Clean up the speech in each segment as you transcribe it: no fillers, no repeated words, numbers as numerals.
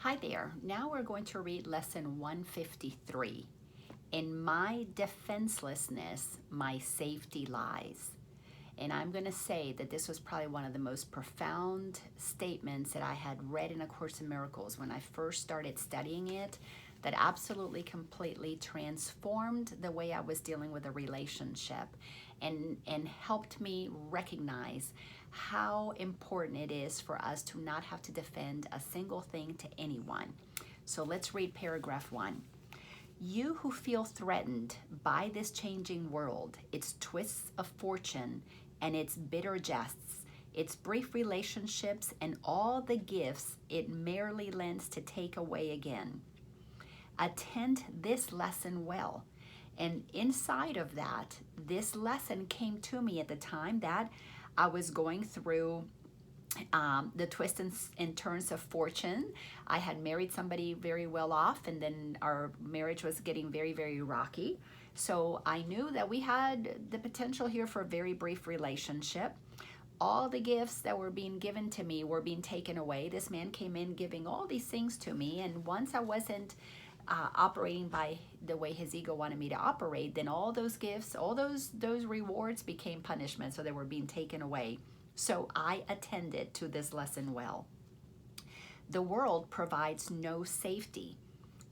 Hi there. Now we're going to read lesson 153. In my defenselessness, my safety lies. And I'm going to say that this was probably one of the most profound statements that I had read in A Course in Miracles when I first started studying it, that absolutely completely transformed the way I was dealing with a relationship and helped me recognize how important it is for us to not have to defend a single thing to anyone. So let's read paragraph 1. You who feel threatened by this changing world, its twists of fortune and its bitter jests, its brief relationships and all the gifts it merely lends to take away again. Attend this lesson well. And inside of that, this lesson came to me at the time that I was going through the twists and turns of fortune. I had married somebody very well off, and then our marriage was getting very, very rocky. So I knew that we had the potential here for a very brief relationship. All the gifts that were being given to me were being taken away. This man came in giving all these things to me, and once I wasn't operating by the way his ego wanted me to operate, then all those gifts, all those rewards became punishment, so they were being taken away. So I attended to this lesson well. The world provides no safety.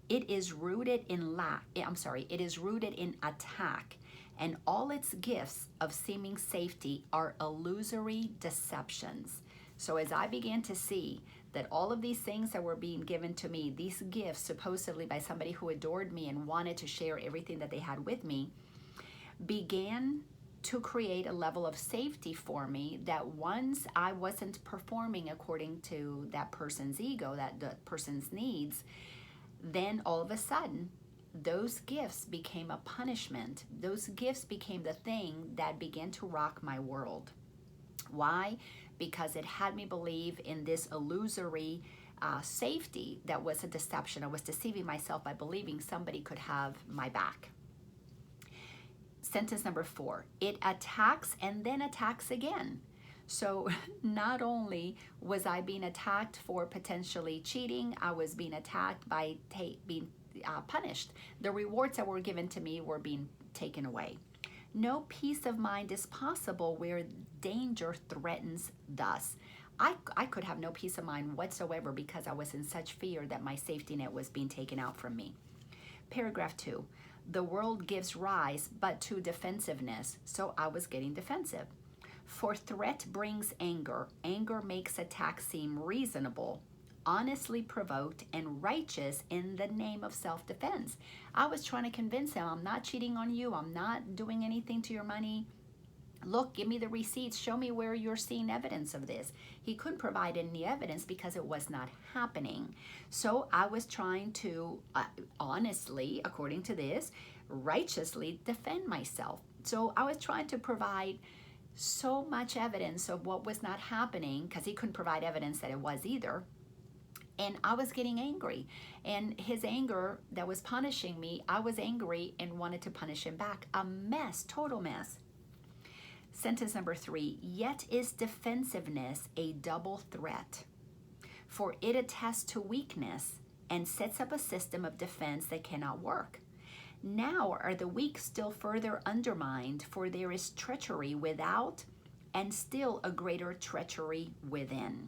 It is rooted in it is rooted in attack, and all its gifts of seeming safety are illusory deceptions. So as I began to see that all of these things that were being given to me, these gifts supposedly by somebody who adored me and wanted to share everything that they had with me, began to create a level of safety for me, that once I wasn't performing according to that person's ego, that the person's needs, then all of a sudden those gifts became a punishment. Those gifts became the thing that began to rock my world. Why? Because it had me believe in this illusory safety that was a deception. I was deceiving myself by believing somebody could have my back. Sentence number 4, it attacks and then attacks again. So not only was I being attacked for potentially cheating, I was being attacked by being punished. The rewards that were given to me were being taken away. No peace of mind is possible where danger threatens thus. I could have no peace of mind whatsoever because I was in such fear that my safety net was being taken out from me. Paragraph 2, the world gives rise but to defensiveness, so I was getting defensive. For threat brings anger. Anger makes attack seem reasonable, honestly provoked, and righteous in the name of self-defense. I was trying to convince him, I'm not cheating on you. I'm not doing anything to your money. Look, give me the receipts. Show me where you're seeing evidence of this. He couldn't provide any evidence because it was not happening. So I was trying to, honestly, according to this, righteously defend myself. So I was trying to provide so much evidence of what was not happening because he couldn't provide evidence that it was either. And I was getting angry, and his anger that was punishing me, I was angry and wanted to punish him back. A mess, total mess. Sentence number 3, yet is defensiveness a double threat, for it attests to weakness and sets up a system of defense that cannot work. Now are the weak still further undermined, for there is treachery without and still a greater treachery within.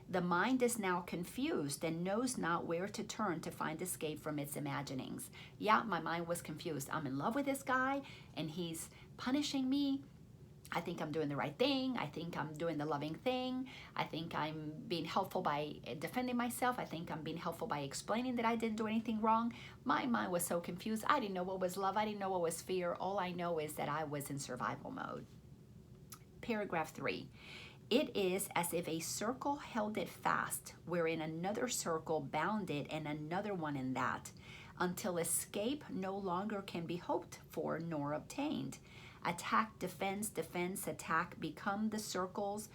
The mind is now confused and knows not where to turn to find escape from its imaginings. Yeah, my mind was confused. I'm in love with this guy and he's punishing me. I think I'm doing the right thing. I think I'm doing the loving thing. I think I'm being helpful by defending myself. I think I'm being helpful by explaining that I didn't do anything wrong. My mind was so confused. I didn't know what was love. I didn't know what was fear. All I know is that I was in survival mode. Paragraph 3. It is as if a circle held it fast, wherein another circle bound it and another one in that, until escape no longer can be hoped for nor obtained. Attack, defense, attack become the circles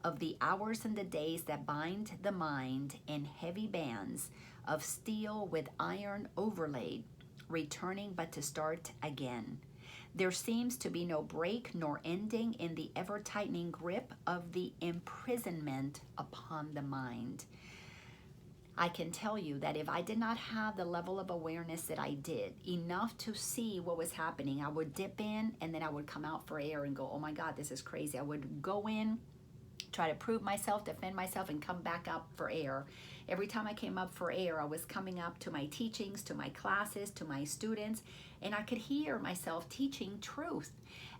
of the hours and the days that bind the mind in heavy bands of steel with iron overlaid, returning but to start again. There seems to be no break nor ending in the ever-tightening grip of the imprisonment upon the mind. I can tell you that if I did not have the level of awareness that I did, enough to see what was happening, I would dip in and then I would come out for air and go, oh my God, this is crazy. I would go in, try to prove myself, defend myself, and come back up for air. Every time I came up for air, I was coming up to my teachings, to my classes, to my students, and I could hear myself teaching truth.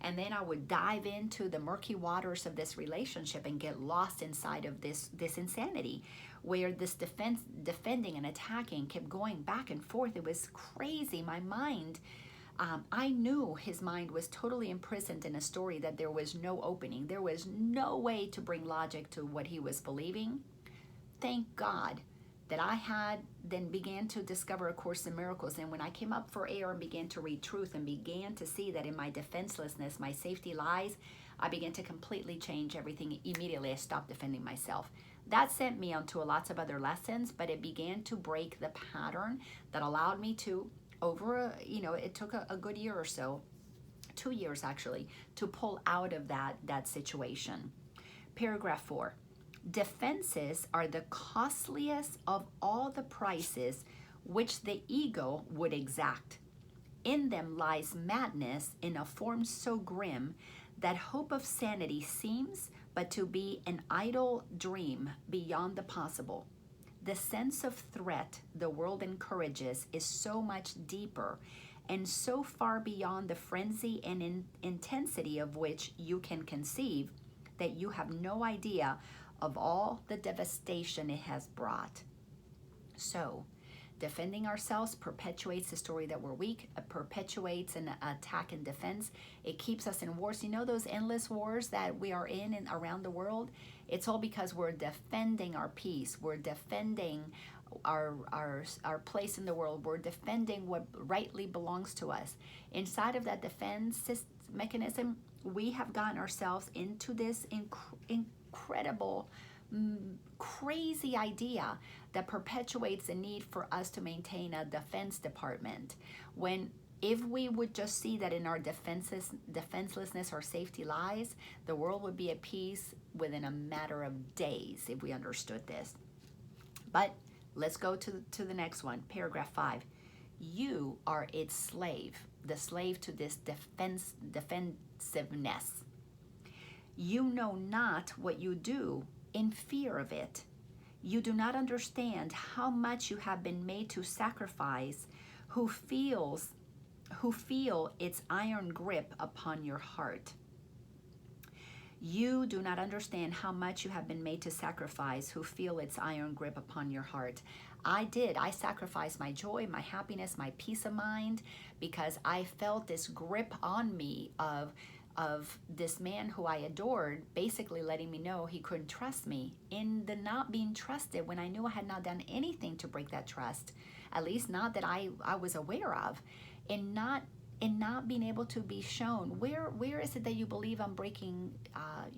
And then I would dive into the murky waters of this relationship and get lost inside of this insanity, where this defending and attacking kept going back and forth. It was crazy. My mind, I knew his mind was totally imprisoned in a story that there was no opening. There was no way to bring logic to what he was believing. Thank God that I had then began to discover A Course in Miracles. And when I came up for air and began to read truth and began to see that in my defenselessness, my safety lies, I began to completely change everything. Immediately, I stopped defending myself. That sent me onto lots of other lessons, but it began to break the pattern that allowed me to, it took a good year or so, 2 years actually, to pull out of that situation. Paragraph 4. Defenses are the costliest of all the prices which the ego would exact. In them lies madness in a form so grim that hope of sanity seems but to be an idle dream beyond the possible. The sense of threat the world encourages is so much deeper and so far beyond the frenzy and intensity of which you can conceive that you have no idea of all the devastation it has brought. So, defending ourselves perpetuates the story that we're weak. It perpetuates an attack and defense. It keeps us in wars. You know those endless wars that we are in and around the world? It's all because we're defending our peace. We're defending our place in the world. We're defending what rightly belongs to us. Inside of that defense mechanism, we have gotten ourselves into this incredible, crazy idea that perpetuates the need for us to maintain a defense department. When if we would just see that in our defenselessness our safety lies, the world would be at peace within a matter of days if we understood this. But let's go to the next one, paragraph 5. You are its slave, the slave to this defensiveness. You know not what you do in fear of it. You do not understand how much you have been made to sacrifice, who feel its iron grip upon your heart. You do not understand how much you have been made to sacrifice, who feel its iron grip upon your heart. I sacrificed my joy, my happiness, my peace of mind, because I felt this grip on me of this man who I adored, basically letting me know he couldn't trust me. In the not being trusted, when I knew I had not done anything to break that trust, at least not that I was aware of, and not being able to be shown where is it that you believe I'm breaking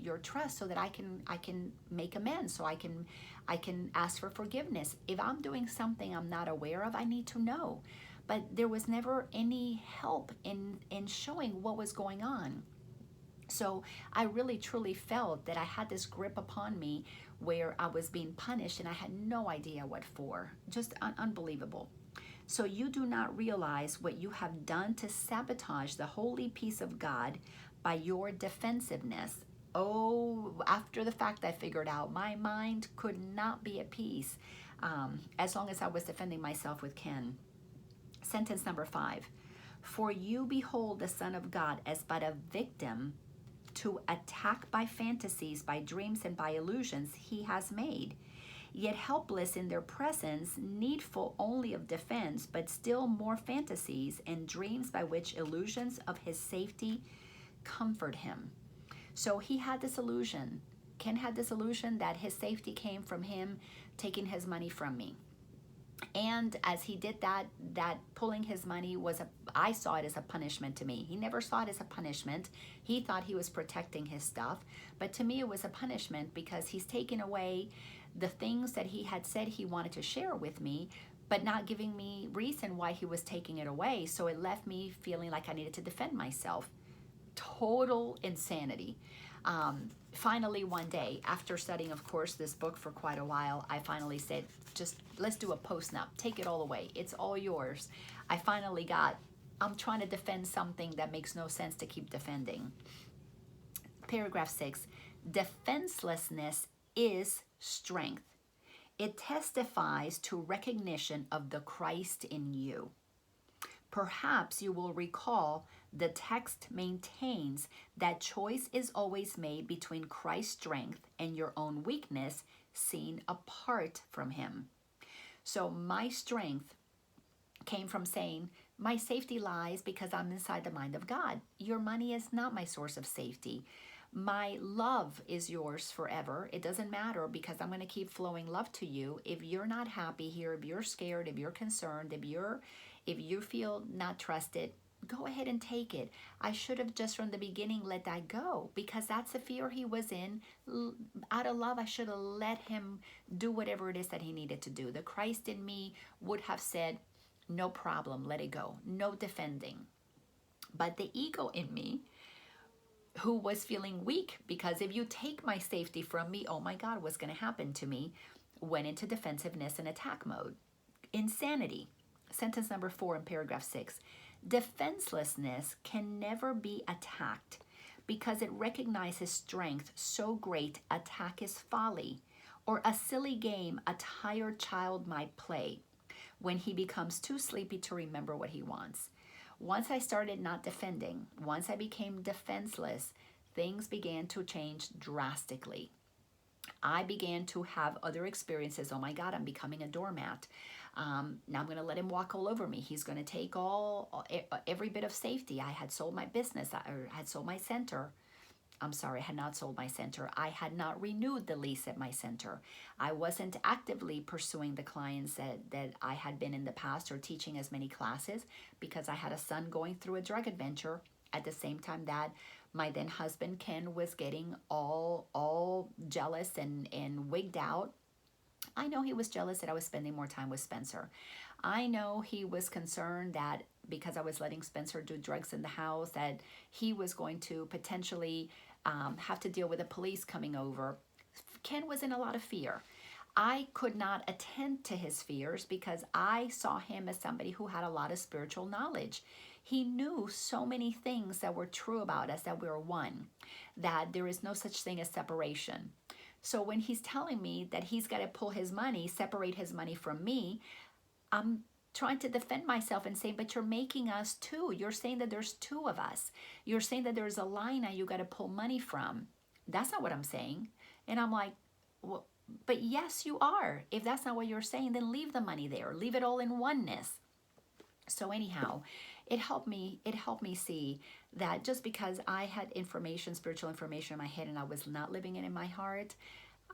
your trust, so that I can make amends, so I can ask for forgiveness. If I'm doing something I'm not aware of, I need to know. But there was never any help in showing what was going on. So I really truly felt that I had this grip upon me where I was being punished and I had no idea what for. Just unbelievable. So you do not realize what you have done to sabotage the holy peace of God by your defensiveness. Oh, after the fact, I figured out my mind could not be at peace as long as I was defending myself with Ken. Sentence number 5. For you behold the Son of God as but a victim to attack by fantasies, by dreams, and by illusions he has made, yet helpless in their presence, needful only of defense, but still more fantasies and dreams by which illusions of his safety comfort him. So he had this illusion. Ken had this illusion that his safety came from him taking his money from me. And as he did that pulling his money I saw it as a punishment to me. He never saw it as a punishment. He thought he was protecting his stuff. But to me, it was a punishment because he's taken away the things that he had said he wanted to share with me, but not giving me reason why he was taking it away. So it left me feeling like I needed to defend myself. Total insanity. Finally, one day, after studying, of course, this book for quite a while, I finally said, just let's do a post-nup. Take it all away. It's all yours. I'm trying to defend something that makes no sense to keep defending. Paragraph 6, defenselessness is strength. It testifies to recognition of the Christ in you. Perhaps you will recall the text maintains that choice is always made between Christ's strength and your own weakness seen apart from him. So my strength came from saying, my safety lies because I'm inside the mind of God. Your money is not my source of safety. My love is yours forever. It doesn't matter because I'm going to keep flowing love to you. If you're not happy here, if you're scared, if you're concerned, if you feel not trusted, go ahead and take it. I should have just from the beginning let that go because that's the fear he was in. Out of love, I should have let him do whatever it is that he needed to do. The Christ in me would have said, no problem, let it go. No defending. But the ego in me, who was feeling weak because if you take my safety from me, oh my God, what's going to happen to me, went into defensiveness and attack mode. Insanity. Sentence number 4 in paragraph 6. Defenselessness can never be attacked because it recognizes strength so great attack is folly, or a silly game a tired child might play when he becomes too sleepy to remember what he wants. Once I started not defending, once I became defenseless, things began to change drastically. I began to have other experiences. Oh my God, I'm becoming a doormat. Now I'm going to let him walk all over me. He's going to take every bit of safety. I had sold my business, or had sold my center. I'm sorry, I had not sold my center. I had not renewed the lease at my center. I wasn't actively pursuing the clients that I had been in the past or teaching as many classes because I had a son going through a drug adventure at the same time that my then husband, Ken, was getting all jealous and wigged out. I know he was jealous that I was spending more time with Spencer. I know he was concerned that because I was letting Spencer do drugs in the house, that he was going to potentially have to deal with the police coming over. Ken was in a lot of fear. I could not attend to his fears because I saw him as somebody who had a lot of spiritual knowledge. He knew so many things that were true about us, that we were one, that there is no such thing as separation. So when he's telling me that he's got to pull his money, separate his money from me, I'm trying to defend myself and say, but you're making us two. You're saying that there's two of us. You're saying that there's a Laina you got to pull money from. That's not what I'm saying. And I'm like, well, but yes, you are. If that's not what you're saying, then leave the money there. Leave it all in oneness. So anyhow, it helped me see that just because I had information, spiritual information in my head and I was not living it in my heart,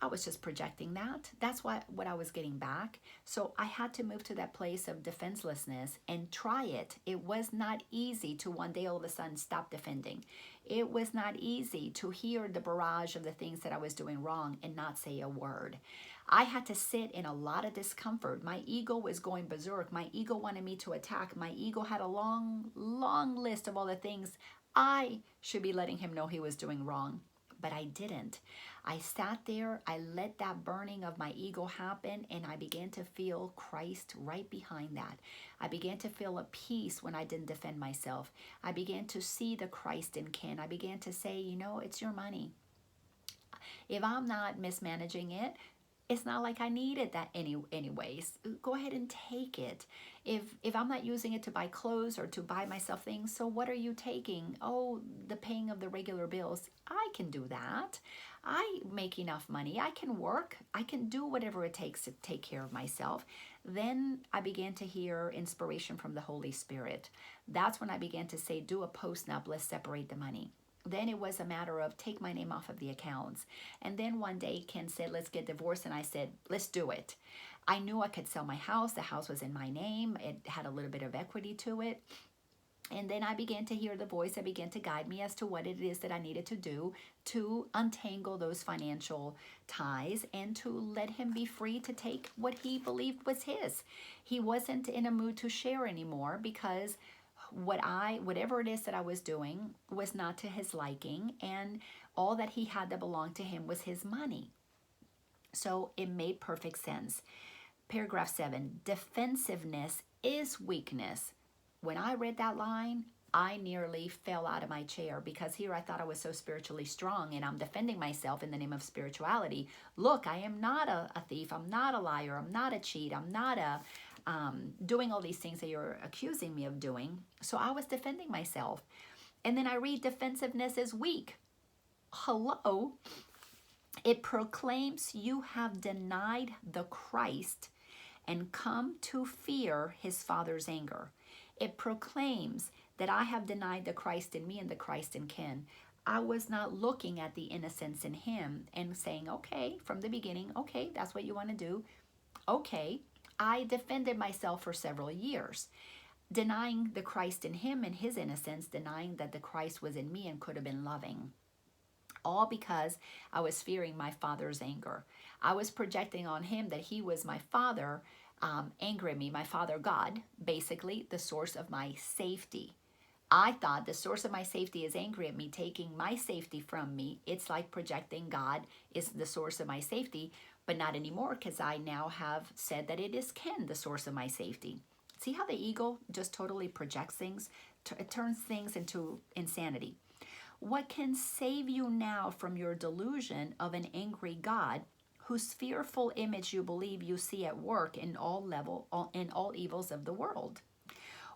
I was just projecting that. That's what I was getting back. So I had to move to that place of defenselessness and try it. It was not easy to one day all of a sudden stop defending. It was not easy to hear the barrage of the things that I was doing wrong and not say a word. I had to sit in a lot of discomfort. My ego was going berserk. My ego wanted me to attack. My ego had a long, long list of all the things I should be letting him know he was doing wrong. But I didn't. I sat there, I let that burning of my ego happen, and I began to feel Christ right behind that. I began to feel a peace when I didn't defend myself. I began to see the Christ in Ken. I began to say, you know, it's your money. If I'm not mismanaging it, it's not like I needed that anyways. Go ahead and take it. If I'm not using it to buy clothes or to buy myself things, so what are you taking? Oh, the paying of the regular bills. I can do that. I make enough money. I can work. I can do whatever it takes to take care of myself. Then I began to hear inspiration from the Holy Spirit. That's when I began to say, do a post-nup, let's separate the money. Then it was a matter of take my name off of the accounts. And then one day Ken said, let's get divorced. And I said, let's do it. I knew I could sell my house. The house was in my name. It had a little bit of equity to it. And then I began to hear the voice that began to guide me as to what it is that I needed to do to untangle those financial ties and to let him be free to take what he believed was his. He wasn't in a mood to share anymore because whatever it is that I was doing was not to his liking. And All that he had that belonged to him was his money. So it made perfect sense. Paragraph 7, defensiveness is weakness. When I read that line, I nearly fell out of my chair, because here I thought I was so spiritually strong and I'm defending myself in the name of spirituality. Look, I am not a thief. I'm not a liar. I'm not a cheat. I'm not doing all these things that you're accusing me of doing. So I was defending myself. And then I read defensiveness is weak. Hello? It proclaims you have denied the Christ and come to fear his Father's anger. It proclaims that I have denied the Christ in me and the Christ in Ken. I was not looking at the innocence in him and saying, okay, from the beginning, okay, that's what you want to do. Okay, I defended myself for several years, denying the Christ in him and his innocence, denying that the Christ was in me and could have been loving. All because I was fearing my Father's anger. I was projecting on him that he was my Father, angry at me, my Father God, basically the source of my safety. I thought the source of my safety is angry at me, taking my safety from me. It's like projecting God is the source of my safety, but not anymore, because I now have said that it is Ken, the source of my safety. See how the ego just totally projects things? It turns things into insanity. What can save you now from your delusion of an angry God whose fearful image you believe you see at work in all evils of the world?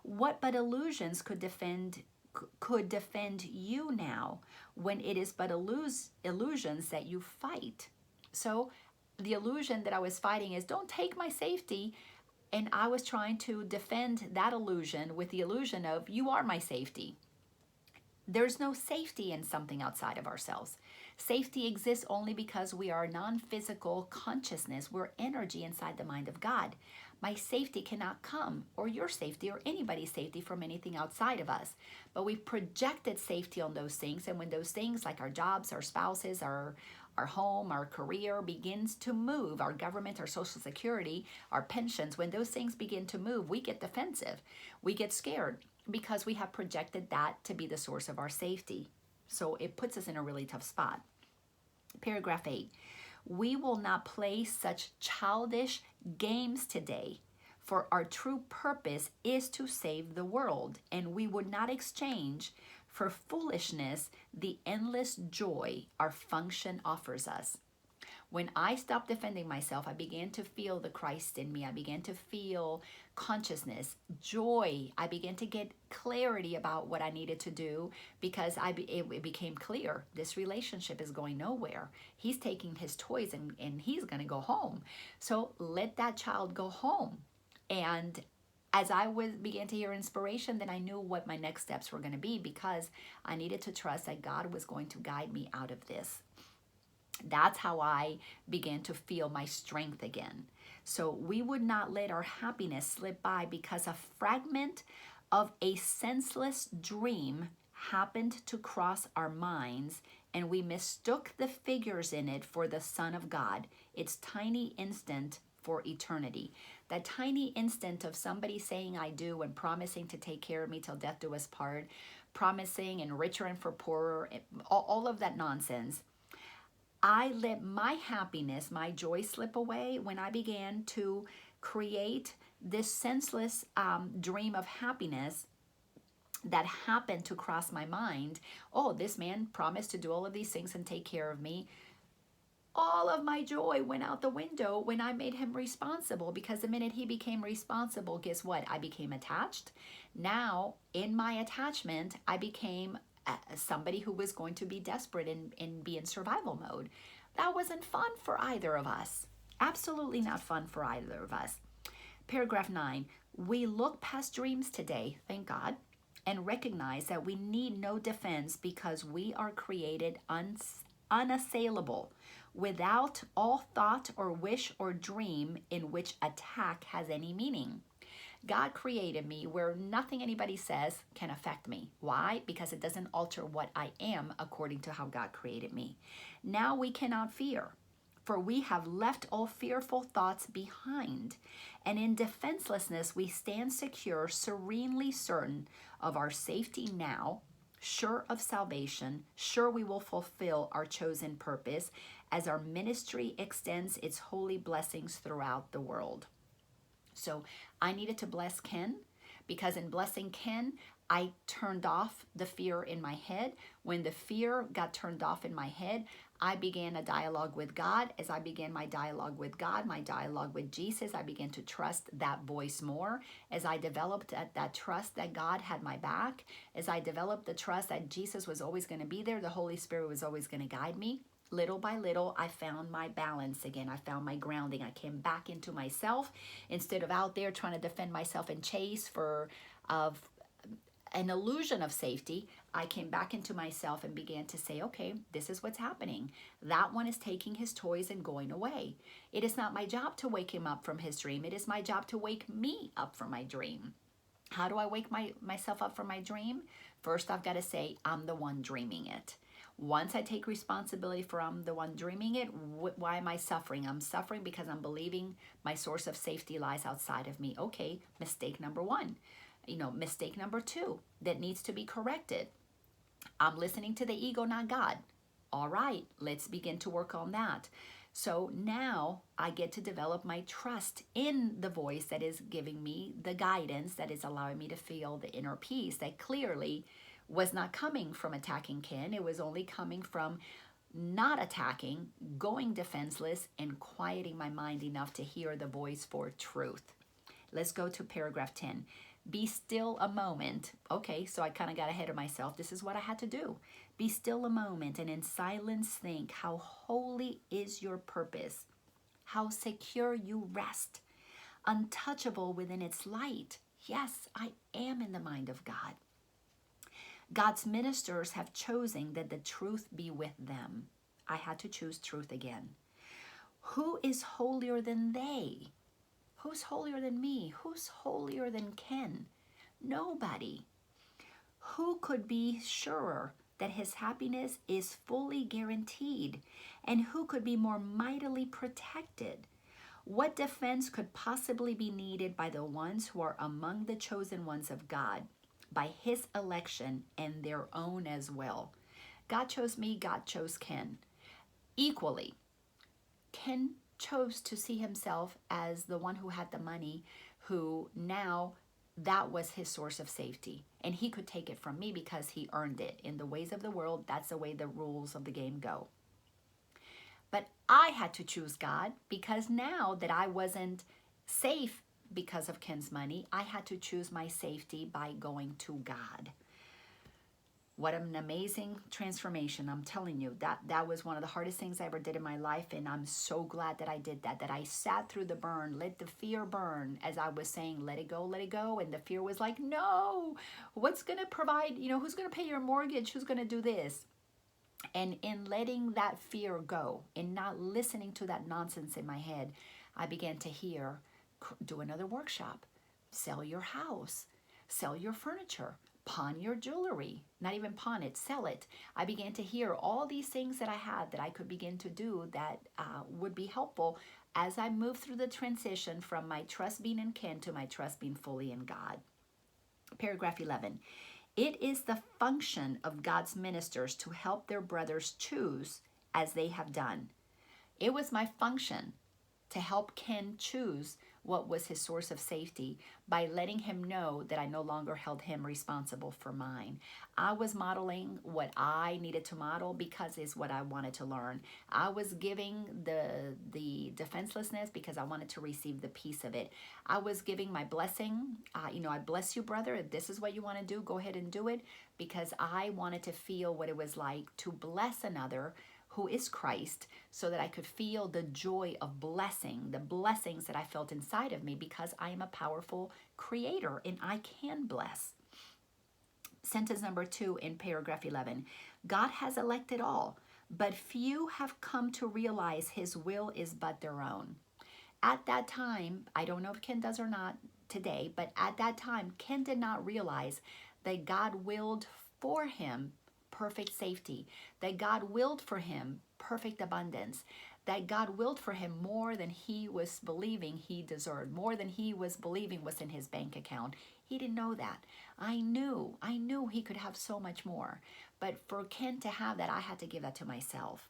What but illusions could defend you now, when it is but illusions that you fight? So the illusion that I was fighting is, don't take my safety. And I was trying to defend that illusion with the illusion of, you are my safety. There's no safety in something outside of ourselves. Safety exists only because we are non-physical consciousness. We're energy inside the mind of God. My safety cannot come, or your safety, or anybody's safety, from anything outside of us. But we've projected safety on those things, and when those things, like our jobs, our spouses, our home, our career, begins to move, our government, our social security, our pensions, when those things begin to move, we get defensive. We get scared, because we have projected that to be the source of our safety. So it puts us in a really tough spot. Paragraph 8. We will not play such childish games today, for our true purpose is to save the world, and we would not exchange for foolishness the endless joy our function offers us. When I stopped defending myself, I began to feel the Christ in me. I began to feel consciousness, joy. I began to get clarity about what I needed to do, because it became clear. This relationship is going nowhere. He's taking his toys and he's going to go home. So let that child go home. And as I began to hear inspiration, then I knew what my next steps were going to be, because I needed to trust that God was going to guide me out of this. That's how I began to feel my strength again. So we would not let our happiness slip by because a fragment of a senseless dream happened to cross our minds, and we mistook the figures in it for the Son of God, its tiny instant for eternity. That tiny instant of somebody saying I do and promising to take care of me till death do us part, promising and richer and for poorer, all of that nonsense. I let my happiness, my joy slip away when I began to create this senseless dream of happiness that happened to cross my mind. Oh, this man promised to do all of these things and take care of me. All of my joy went out the window when I made him responsible, because the minute he became responsible, guess what? I became attached. Now, in my attachment, I became somebody who was going to be desperate and be in survival mode. That wasn't fun for either of us. Absolutely not fun for either of us. Paragraph 9. We look past dreams today, thank God, and recognize that we need no defense, because we are created unassailable, without all thought or wish or dream in which attack has any meaning. God created me where nothing anybody says can affect me. Why? Because it doesn't alter what I am according to how God created me. Now we cannot fear, for we have left all fearful thoughts behind. And in defenselessness we stand secure, serenely certain of our safety now, sure of salvation, sure we will fulfill our chosen purpose as our ministry extends its holy blessings throughout the world. So I needed to bless Ken, because in blessing Ken, I turned off the fear in my head. When the fear got turned off in my head, I began a dialogue with God. As I began my dialogue with God, my dialogue with Jesus, I began to trust that voice more. As I developed that trust that God had my back, as I developed the trust that Jesus was always going to be there, the Holy Spirit was always going to guide me. Little by little, I found my balance again. I found my grounding. I came back into myself instead of out there trying to defend myself and chase for an illusion of safety. I came back into myself and began to say, okay, this is what's happening. That one is taking his toys and going away. It is not my job to wake him up from his dream. It is my job to wake me up from my dream. How do I wake myself up from my dream? First, I've got to say, I'm the one dreaming it. Once I take responsibility for I'm the one dreaming it, why am I suffering? I'm suffering because I'm believing my source of safety lies outside of me. Okay, mistake number one. Mistake number two that needs to be corrected. I'm listening to the ego, not God. All right, let's begin to work on that. So now I get to develop my trust in the voice that is giving me the guidance, that is allowing me to feel the inner peace that clearly was not coming from attacking Ken. It was only coming from not attacking, going defenseless, and quieting my mind enough to hear the voice for truth. Let's go to paragraph 10. Be still a moment. Okay, so I kind of got ahead of myself. This is what I had to do. Be still a moment and in silence think how holy is your purpose, how secure you rest, untouchable within its light. Yes, I am in the mind of God. God's ministers have chosen that the truth be with them. I had to choose truth again. Who is holier than they? Who's holier than me? Who's holier than Ken? Nobody. Who could be surer that his happiness is fully guaranteed? And who could be more mightily protected? What defense could possibly be needed by the ones who are among the chosen ones of God, by his election and their own as well? God chose me, God chose Ken. Equally, Ken chose to see himself as the one who had the money, who now that was his source of safety. And he could take it from me because he earned it. In the ways of the world, that's the way the rules of the game go. But I had to choose God because now that I wasn't safe because of Ken's money, I had to choose my safety by going to God. What an amazing transformation. I'm telling you, that was one of the hardest things I ever did in my life. And I'm so glad that I did that I sat through the burn, let the fear burn. As I was saying, let it go, let it go. And the fear was like, no, what's going to provide, who's going to pay your mortgage? Who's going to do this? And in letting that fear go, in not listening to that nonsense in my head, I began to hear, do another workshop, sell your house, sell your furniture, pawn your jewelry, not even pawn it, sell it. I began to hear all these things that I had that I could begin to do that would be helpful as I moved through the transition from my trust being in Ken to my trust being fully in God. Paragraph 11. It is the function of God's ministers to help their brothers choose as they have done. It was my function to help Ken choose what was his source of safety by letting him know that I no longer held him responsible for mine. I was modeling what I needed to model because it's what I wanted to learn. I was giving the defenselessness because I wanted to receive the peace of it. I was giving my blessing. I bless you, brother. If this is what you want to do, go ahead and do it, because I wanted to feel what it was like to bless another who is Christ, so that I could feel the joy of blessing, the blessings that I felt inside of me, because I am a powerful creator and I can bless. Sentence number 2 in paragraph 11. God has elected all, but few have come to realize his will is but their own. At that time, I don't know if Ken does or not today, but at that time, Ken did not realize that God willed for him perfect safety, that God willed for him perfect abundance, that God willed for him more than he was believing he deserved, more than he was believing was in his bank account. He didn't know that. I knew he could have so much more. But for Ken to have that, I had to give that to myself.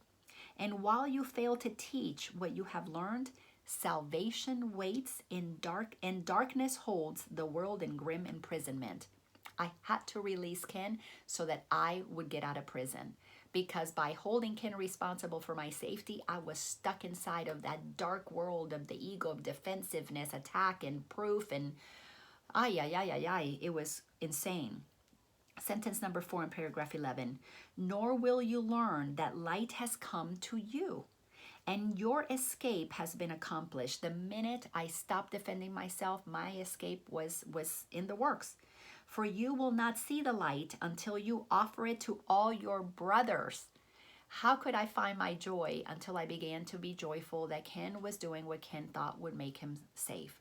And while you fail to teach what you have learned, salvation waits in dark, and darkness holds the world in grim imprisonment. I had to release Ken so that I would get out of prison. Because by holding Ken responsible for my safety, I was stuck inside of that dark world of the ego, of defensiveness, attack, and proof. And it was insane. Sentence number 4 in paragraph 11. Nor will you learn that light has come to you, and your escape has been accomplished. The minute I stopped defending myself, my escape was in the works. For you will not see the light until you offer it to all your brothers. How could I find my joy until I began to be joyful that Ken was doing what Ken thought would make him safe?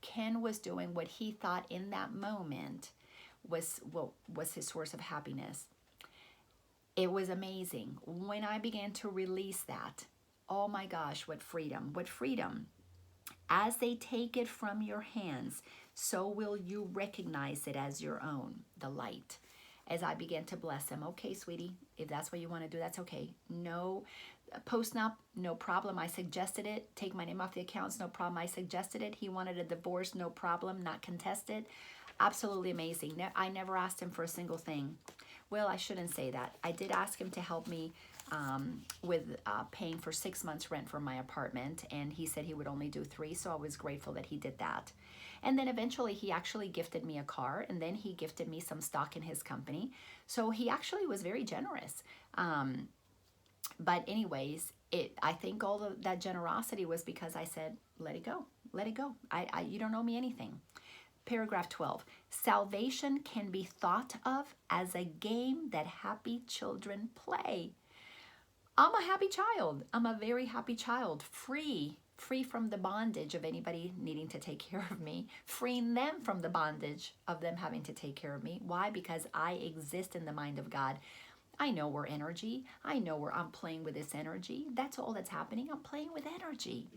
Ken was doing what he thought in that moment was his source of happiness. It was amazing. When I began to release that, oh my gosh, what freedom, what freedom. As they take it from your hands, so will you recognize it as your own, the light. As I began to bless him, okay, sweetie, if that's what you want to do, that's okay. No, post-nup, no problem. I suggested it. Take my name off the accounts, no problem. I suggested it. He wanted a divorce, no problem. Not contested. Absolutely amazing. I never asked him for a single thing. Well, I shouldn't say that. I did ask him to help me with paying for 6 months rent for my apartment, and he said he would only do 3, so I was grateful that he did that. And then eventually he actually gifted me a car, and then he gifted me some stock in his company. So he actually was very generous. But anyways, I think all of that generosity was because I said, let it go, let it go. You don't owe me anything. Paragraph 12, salvation can be thought of as a game that happy children play. I'm a happy child. I'm a very happy child, free from the bondage of anybody needing to take care of me, freeing them from the bondage of them having to take care of me. Why? Because I exist in the mind of God. I know we're energy. I know where I'm playing with this energy. That's all that's happening. I'm playing with energy.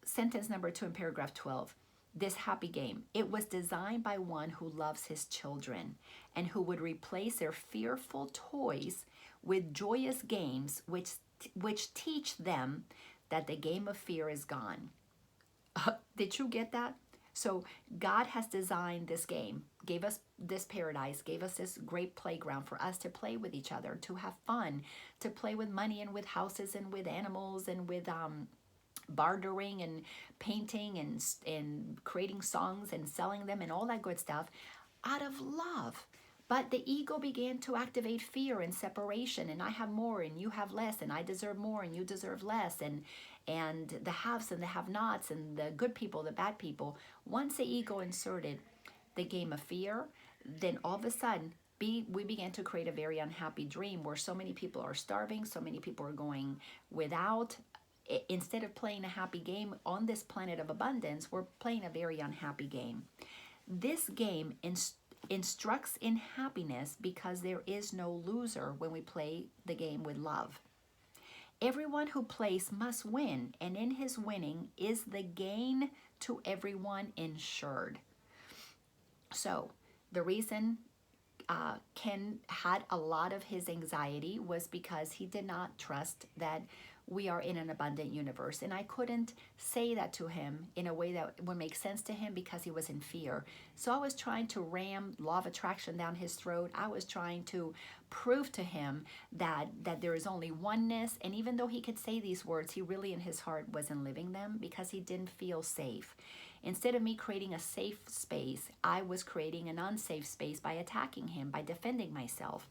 Sentence number 2 in paragraph 12. This happy game, it was designed by one who loves his children and who would replace their fearful toys with joyous games which teach them that the game of fear is gone. Did you get that? So God has designed this game, gave us this paradise, gave us this great playground for us to play with each other, to have fun, to play with money and with houses and with animals and with bartering and painting and creating songs and selling them and all that good stuff out of love. But the ego began to activate fear and separation, and I have more and you have less, and I deserve more and you deserve less, and the haves and the have-nots, and the good people, the bad people. Once the ego inserted the game of fear, then all of a sudden we began to create a very unhappy dream where so many people are starving, so many people are going without. Instead of playing a happy game on this planet of abundance, we're playing a very unhappy game. This game instructs in happiness because there is no loser when we play the game with love. Everyone who plays must win, and in his winning is the gain to everyone insured. So the reason Ken had a lot of his anxiety was because he did not trust that we are in an abundant universe. And I couldn't say that to him in a way that would make sense to him because he was in fear. So I was trying to ram law of attraction down his throat. I was trying to prove to him that there is only oneness. And even though he could say these words, he really in his heart wasn't living them because he didn't feel safe. Instead of me creating a safe space, I was creating an unsafe space by attacking him, by defending myself.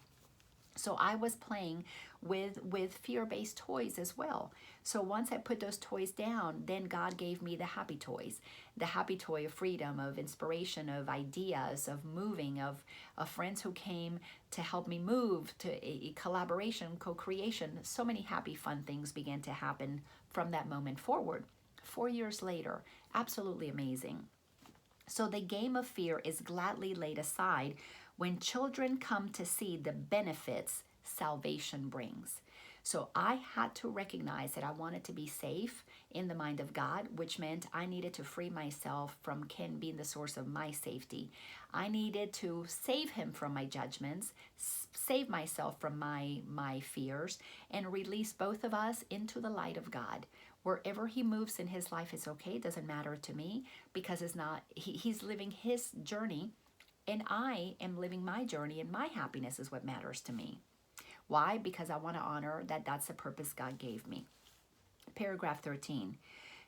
So I was playing with fear-based toys as well. So once I put those toys down, then God gave me the happy toys. The happy toy of freedom, of inspiration, of ideas, of moving, of friends who came to help me move, to a collaboration, co-creation. So many happy, fun things began to happen from that moment forward. 4 years later, absolutely amazing. So the game of fear is gladly laid aside when children come to see the benefits salvation brings. So I had to recognize that I wanted to be safe in the mind of God, which meant I needed to free myself from Ken being the source of my safety. I needed to save him from my judgments, save myself from my fears, and release both of us into the light of God. Wherever he moves in his life is okay. It doesn't matter to me, because it's not, he's living his journey and I am living my journey, and my happiness is what matters to me. Why? Because I want to honor that that's the purpose God gave me. Paragraph 13.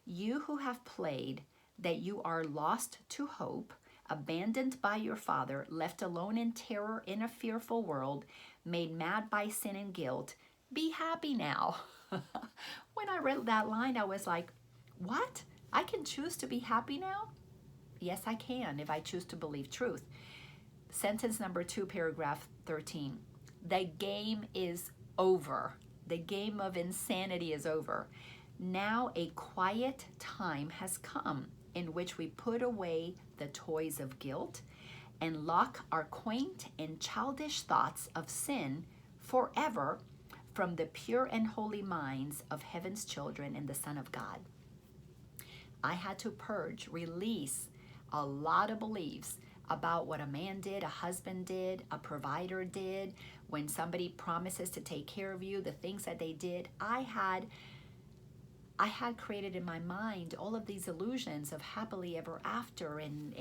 You who have played that you are lost to hope, abandoned by your father, left alone in terror in a fearful world, made mad by sin and guilt, be happy now. When I read that line, I was like, what? I can choose to be happy now? Yes, I can, if I choose to believe truth. Sentence number 2, paragraph 13. The game is over. The game of insanity is over. Now a quiet time has come in which we put away the toys of guilt and lock our quaint and childish thoughts of sin forever from the pure and holy minds of heaven's children and the Son of God. I had to purge, release a lot of beliefs about what a man did, a husband did, a provider did, when somebody promises to take care of you, the things that they did. I had created in my mind all of these illusions of happily ever after, and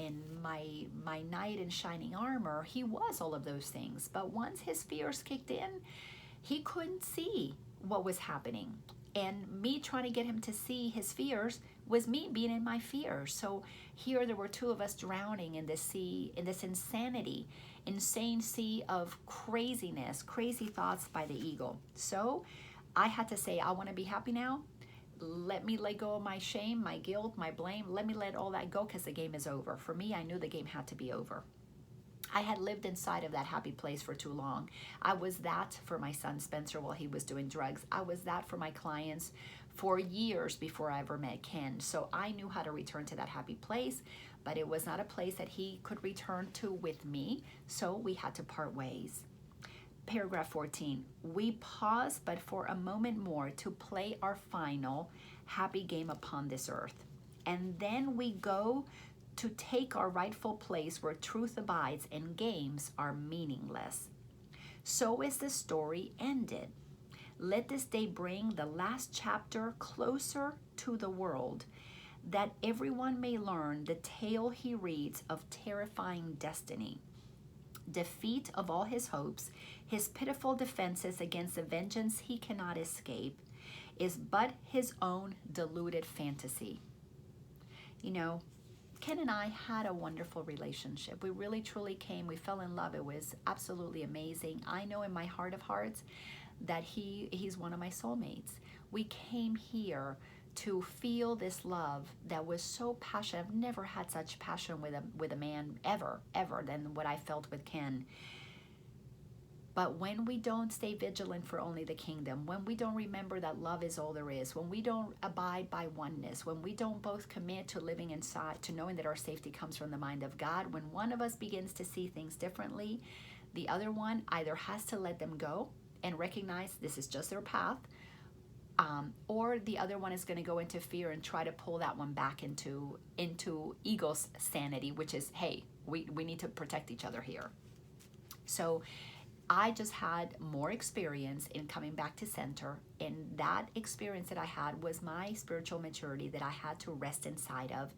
my knight in shining armor. He was all of those things. But once his fears kicked in, he couldn't see what was happening. And me trying to get him to see his fears was me being in my fears. So here there were two of us drowning in this sea, in this insane sea of craziness, crazy thoughts by the ego. So I had to say, I want to be happy now. Let me let go of my shame, my guilt, my blame. Let me let all that go, because the game is over. For me, I knew the game had to be over. I had lived inside of that happy place for too long. I was that for my son Spencer while he was doing drugs. I was that for my clients for years before I ever met Ken. So I knew how to return to that happy place, but it was not a place that he could return to with me. So we had to part ways. Paragraph 14. We pause but for a moment more to play our final happy game upon this earth. And then we go to take our rightful place where truth abides and games are meaningless. So is the story ended. Let this day bring the last chapter closer to the world, that everyone may learn the tale he reads of terrifying destiny, defeat of all his hopes, his pitiful defenses against a vengeance he cannot escape, is but his own deluded fantasy. You know, Ken and I had a wonderful relationship. We really truly came. We fell in love. It was absolutely amazing. I know in my heart of hearts that he's one of my soulmates. We came here to feel this love that was so passionate. I've never had such passion with a man ever than what I felt with Ken. But when we don't stay vigilant for only the kingdom, when we don't remember that love is all there is, when we don't abide by oneness, when we don't both commit to living inside, to knowing that our safety comes from the mind of God, when one of us begins to see things differently, the other one either has to let them go and recognize this is just their path, or the other one is going to go into fear and try to pull that one back into ego's sanity, which is, hey, we need to protect each other here. So I just had more experience in coming back to center, and that experience that I had was my spiritual maturity that I had to rest inside of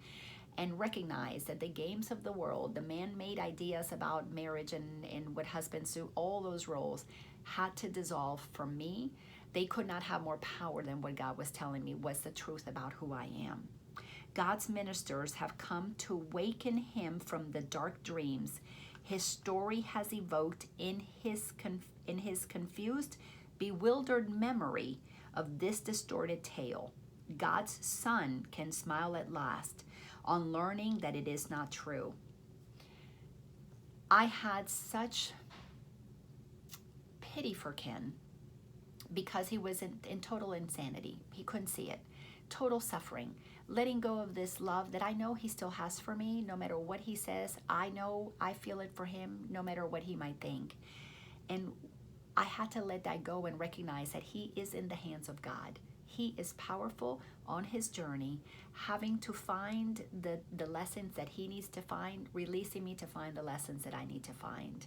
and recognize that the games of the world, the man-made ideas about marriage and what husbands do, all those roles had to dissolve from me. They could not have more power than what God was telling me was the truth about who I am. God's ministers have come to waken him from the dark dreams his story has evoked in his confused, bewildered memory of this distorted tale. God's Son can smile at last on learning that it is not true. I had such pity for Ken because he was in total insanity. He couldn't see it. Total suffering. Letting go of this love that I know he still has for me, no matter what he says. I know I feel it for him, no matter what he might think. And I had to let that go and recognize that he is in the hands of God. He is powerful on his journey, having to find the lessons that he needs to find, releasing me to find the lessons that I need to find.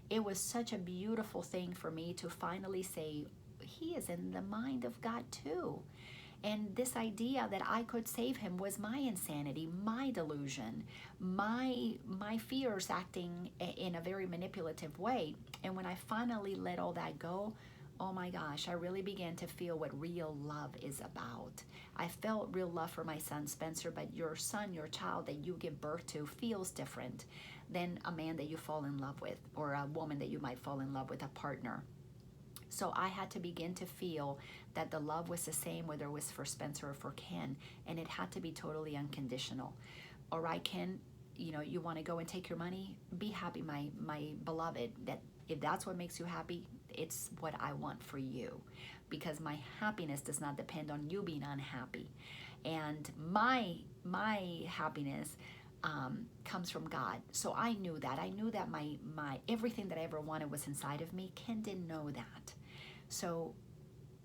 It was such a beautiful thing for me to finally say, he is in the mind of God too. And this idea that I could save him was my insanity, my delusion, my fears acting in a very manipulative way. And when I finally let all that go, oh my gosh, I really began to feel what real love is about. I felt real love for my son, Spencer, but your son, your child that you give birth to feels different than a man that you fall in love with, or a woman that you might fall in love with, a partner. So I had to begin to feel that the love was the same, whether it was for Spencer or for Ken, and it had to be totally unconditional. All right, Ken, you want to go and take your money? Be happy, my beloved. That if that's what makes you happy, it's what I want for you, because my happiness does not depend on you being unhappy, and my happiness comes from God. So I knew that. I knew that my everything that I ever wanted was inside of me. Ken didn't know that. So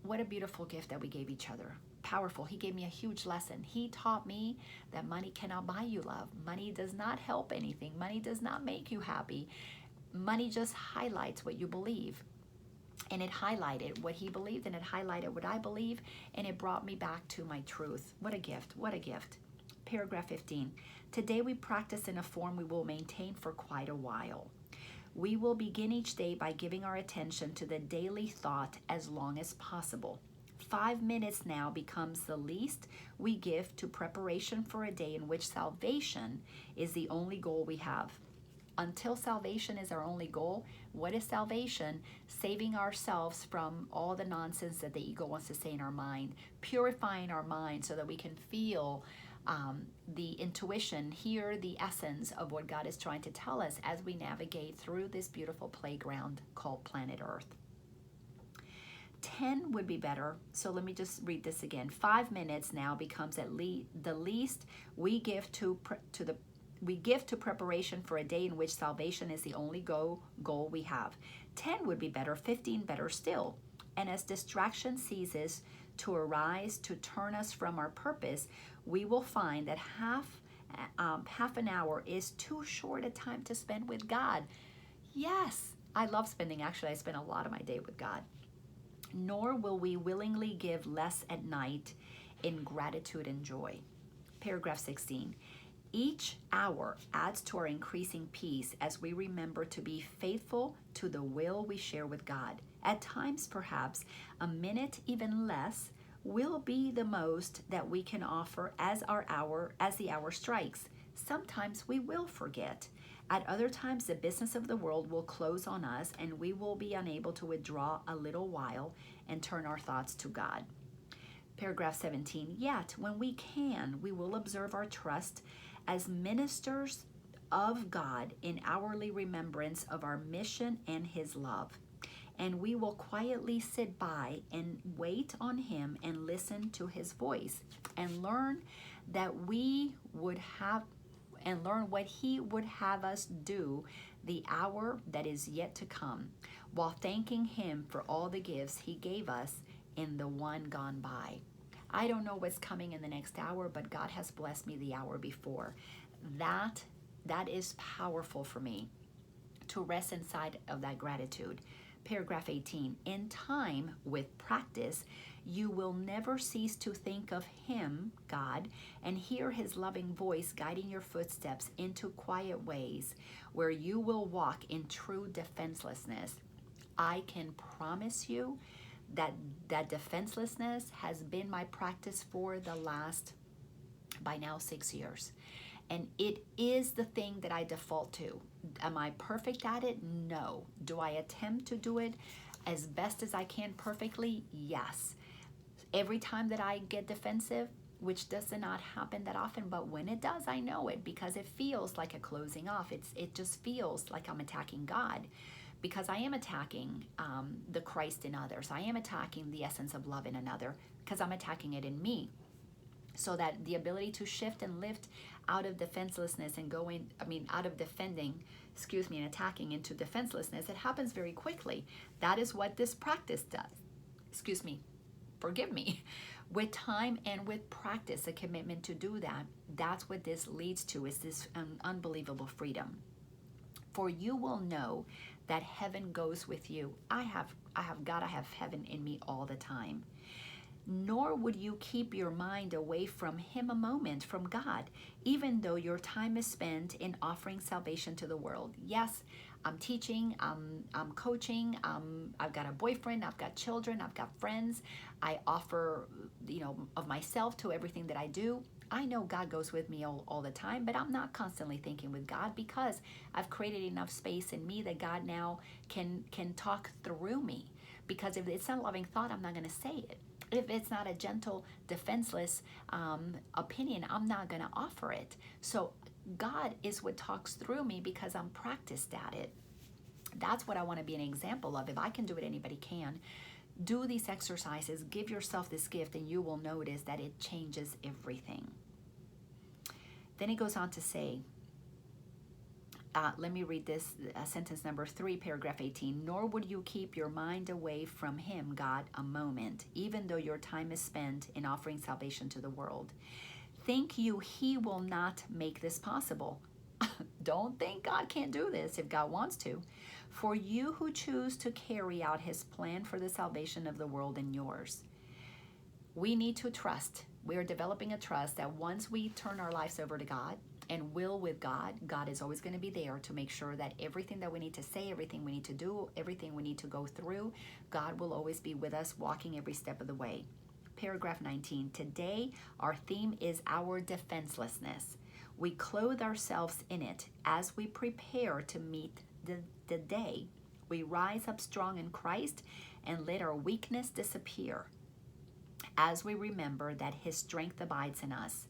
what a beautiful gift that we gave each other. Powerful. He gave me a huge lesson. He taught me that money cannot buy you love. Money does not help anything. Money does not make you happy. Money just highlights what you believe. And it highlighted what he believed, and it highlighted what I believe, and it brought me back to my truth. What a gift. What a gift. Paragraph 15. Today we practice in a form we will maintain for quite a while. We will begin each day by giving our attention to the daily thought as long as possible. 5 minutes now becomes the least we give to preparation for a day in which salvation is the only goal we have. Until salvation is our only goal, what is salvation? Saving ourselves from all the nonsense that the ego wants to say in our mind, purifying our mind so that we can feel the intuition, hear the essence of what God is trying to tell us as we navigate through this beautiful playground called planet Earth. 10 would be better. So let me just read this again. 5 minutes now becomes at least the least we give to preparation for a day in which salvation is the only goal we have. 10 would be better, 15 better still. And as distraction ceases to arise to turn us from our purpose, we will find that half an hour is too short a time to spend with God. Yes, I love spending. Actually, I spend a lot of my day with God. Nor will we willingly give less at night in gratitude and joy. Paragraph 16. Each hour adds to our increasing peace as we remember to be faithful to the will we share with God. At times, perhaps, a minute, even less, will be the most that we can offer as the hour strikes. Sometimes we will forget. At other times, the business of the world will close on us and we will be unable to withdraw a little while and turn our thoughts to God. Paragraph 17. Yet, when we can, we will observe our trust as ministers of God in hourly remembrance of our mission and His love. And we will quietly sit by and wait on Him and listen to His voice and learn what He would have us do the hour that is yet to come, while thanking Him for all the gifts He gave us in the one gone by. I don't know what's coming in the next hour, but God has blessed me the hour before. That is powerful for me to rest inside of that gratitude. Paragraph 18. In time, with practice, you will never cease to think of Him, God, and hear His loving voice guiding your footsteps into quiet ways where you will walk in true defenselessness. I can promise you that defenselessness has been my practice for the last, by now, 6 years. And it is the thing that I default to. Am I perfect at it? No. Do I attempt to do it as best as I can perfectly? Yes. Every time that I get defensive, which does not happen that often, but when it does, I know it because it feels like a closing off. It just feels like I'm attacking God, because I am attacking the Christ in others. I am attacking the essence of love in another because I'm attacking it in me. So that the ability to shift and lift out of defenselessness and going, out of defending, and attacking into defenselessness, it happens very quickly. That is what this practice does. Forgive me. With time and with practice, a commitment to do that, that's what this leads to, is this unbelievable freedom. For you will know that heaven goes with you. I have got to have heaven in me all the time. Nor would you keep your mind away from him a moment, from God, even though your time is spent in offering salvation to the world. Yes, I'm teaching, I'm coaching, I've got a boyfriend, I've got children, I've got friends. I offer, of myself to everything that I do. I know God goes with me all the time, but I'm not constantly thinking with God, because I've created enough space in me that God now can talk through me. Because if it's not a loving thought, I'm not going to say it. If it's not a gentle, defenseless opinion, I'm not going to offer it. So God is what talks through me, because I'm practiced at it. That's what I want to be an example of. If I can do it, anybody can. Do these exercises, give yourself this gift, and you will notice that it changes everything. Then it goes on to say, let me read this, sentence number 3, paragraph 18. Nor would you keep your mind away from him, God, a moment, even though your time is spent in offering salvation to the world. Think you he will not make this possible? Don't think God can't do this if God wants to. For you who choose to carry out his plan for the salvation of the world and yours. We need to trust. We are developing a trust that once we turn our lives over to God and will with God, God is always going to be there to make sure that everything that we need to say, everything we need to do, everything we need to go through, God will always be with us, walking every step of the way. Paragraph 19. Today, our theme is our defenselessness. We clothe ourselves in it as we prepare to meet the day. We rise up strong in Christ and let our weakness disappear. As we remember that his strength abides in us,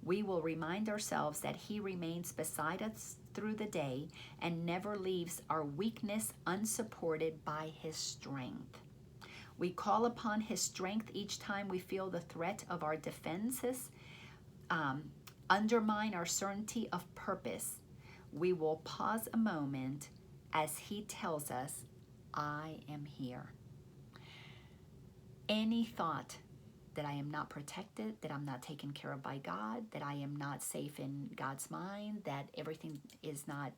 we will remind ourselves that he remains beside us through the day and never leaves our weakness unsupported by his strength. We call upon his strength each time we feel the threat of our defenses undermine our certainty of purpose. We will pause a moment as he tells us, I am here. Any thought that I am not protected, that I'm not taken care of by God, that I am not safe in God's mind, that everything is not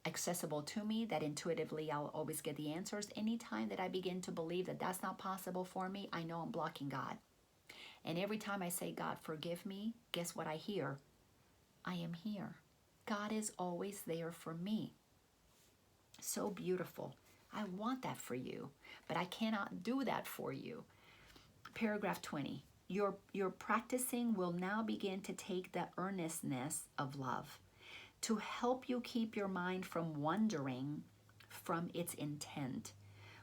accessible to me, that intuitively I'll always get the answers. Anytime that I begin to believe that that's not possible for me, I know I'm blocking God. And every time I say, God, forgive me, guess what I hear? I am here. God is always there for me. So beautiful. I want that for you, but I cannot do that for you. Paragraph 20. Your practicing will now begin to take the earnestness of love to help you keep your mind from wandering from its intent.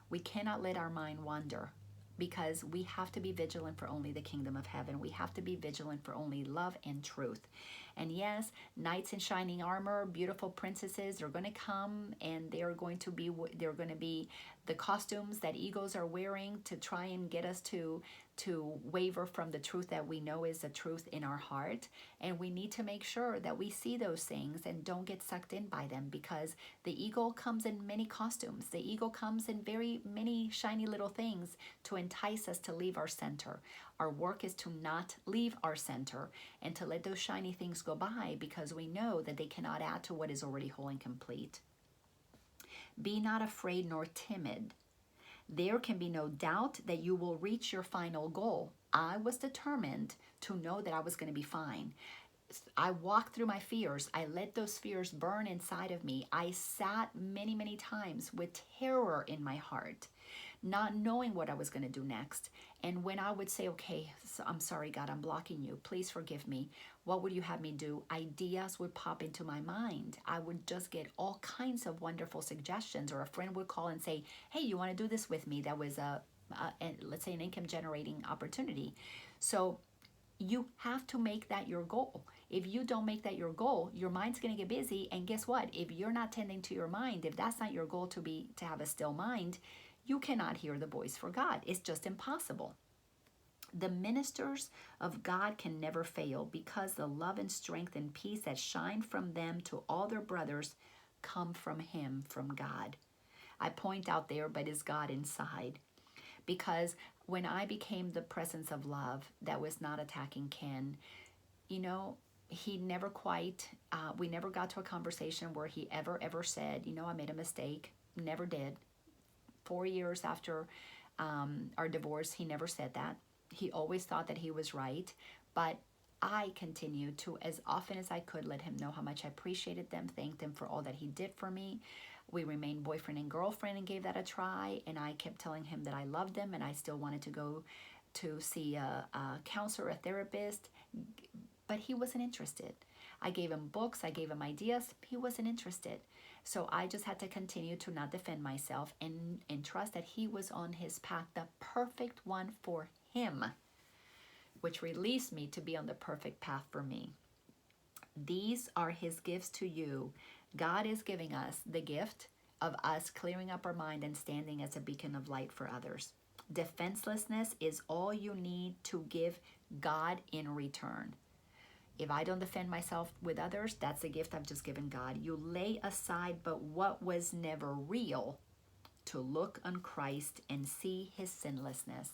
We cannot let our mind wander, because we have to be vigilant for only the kingdom of heaven. We have to be vigilant for only love and truth. And yes, knights in shining armor, beautiful princesses, they're going to come, and they're going to be the costumes that egos are wearing to try and get us to waver from the truth that we know is the truth in our heart. And we need to make sure that we see those things and don't get sucked in by them, because the ego comes in many costumes. The ego comes in very many shiny little things to entice us to leave our center. Our work is to not leave our center and to let those shiny things go by, because we know that they cannot add to what is already whole and complete. Be not afraid nor timid. There can be no doubt that you will reach your final goal. I was determined to know that I was going to be fine. I walked through my fears. I let those fears burn inside of me. I sat many, many times with terror in my heart, not knowing what I was going to do next. And when I would say, okay, so I'm sorry, God, I'm blocking you. Please forgive me. What would you have me do? Ideas would pop into my mind. I would just get all kinds of wonderful suggestions, or a friend would call and say, hey, you want to do this with me? That was let's say an income generating opportunity. So you have to make that your goal. If you don't make that your goal, your mind's going to get busy. And guess what? If you're not tending to your mind, if that's not your goal to have a still mind, you cannot hear the voice for God. It's just impossible. The ministers of God can never fail because the love and strength and peace that shine from them to all their brothers come from Him, from God. I point out there, but is God inside? Because when I became the presence of love that was not attacking Ken, you know, he never quite, we never got to a conversation where he ever said, you know, I made a mistake. Never did. 4 years after our divorce, he never said that. He always thought that he was right. But I continued to, as often as I could, let him know how much I appreciated them, thanked him for all that he did for me. We remained boyfriend and girlfriend and gave that a try. And I kept telling him that I loved him and I still wanted to go to see a counselor, a therapist. But he wasn't interested. I gave him books, I gave him ideas. He wasn't interested. So I just had to continue to not defend myself and trust that he was on his path, the perfect one for him, which released me to be on the perfect path for me. These are his gifts to you. God is giving us the gift of us clearing up our mind and standing as a beacon of light for others. Defenselessness is all you need to give God in return. If I don't defend myself with others, that's a gift I've just given God. You lay aside but what was never real to look on Christ and see his sinlessness.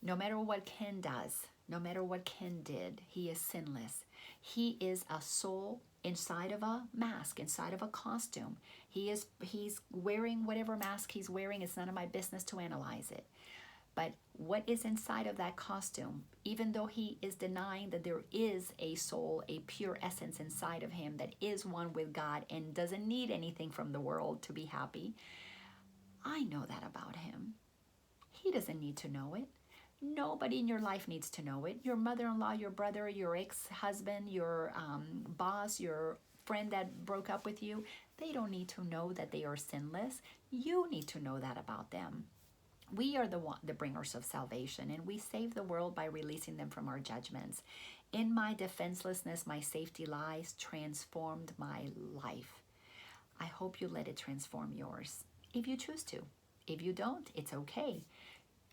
No matter what Ken does, no matter what Ken did, he is sinless. He is a soul inside of a mask, inside of a costume. He's wearing whatever mask he's wearing. It's none of my business to analyze it. But what is inside of that costume, even though he is denying that there is a soul, a pure essence inside of him that is one with God and doesn't need anything from the world to be happy, I know that about him. He doesn't need to know it. Nobody in your life needs to know it. Your mother-in-law, your brother, your ex-husband, your boss, your friend that broke up with you, they don't need to know that they are sinless. You need to know that about them. We are the bringers of salvation, and we save the world by releasing them from our judgments. In my defenselessness, my safety lies transformed my life. I hope you let it transform yours, if you choose to. If you don't, it's okay.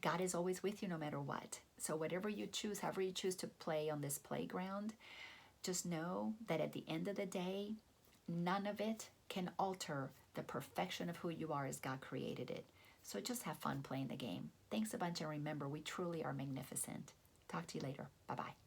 God is always with you no matter what. So whatever you choose, however you choose to play on this playground, just know that at the end of the day, none of it can alter the perfection of who you are as God created it. So just have fun playing the game. Thanks a bunch, and remember, we truly are magnificent. Talk to you later. Bye-bye.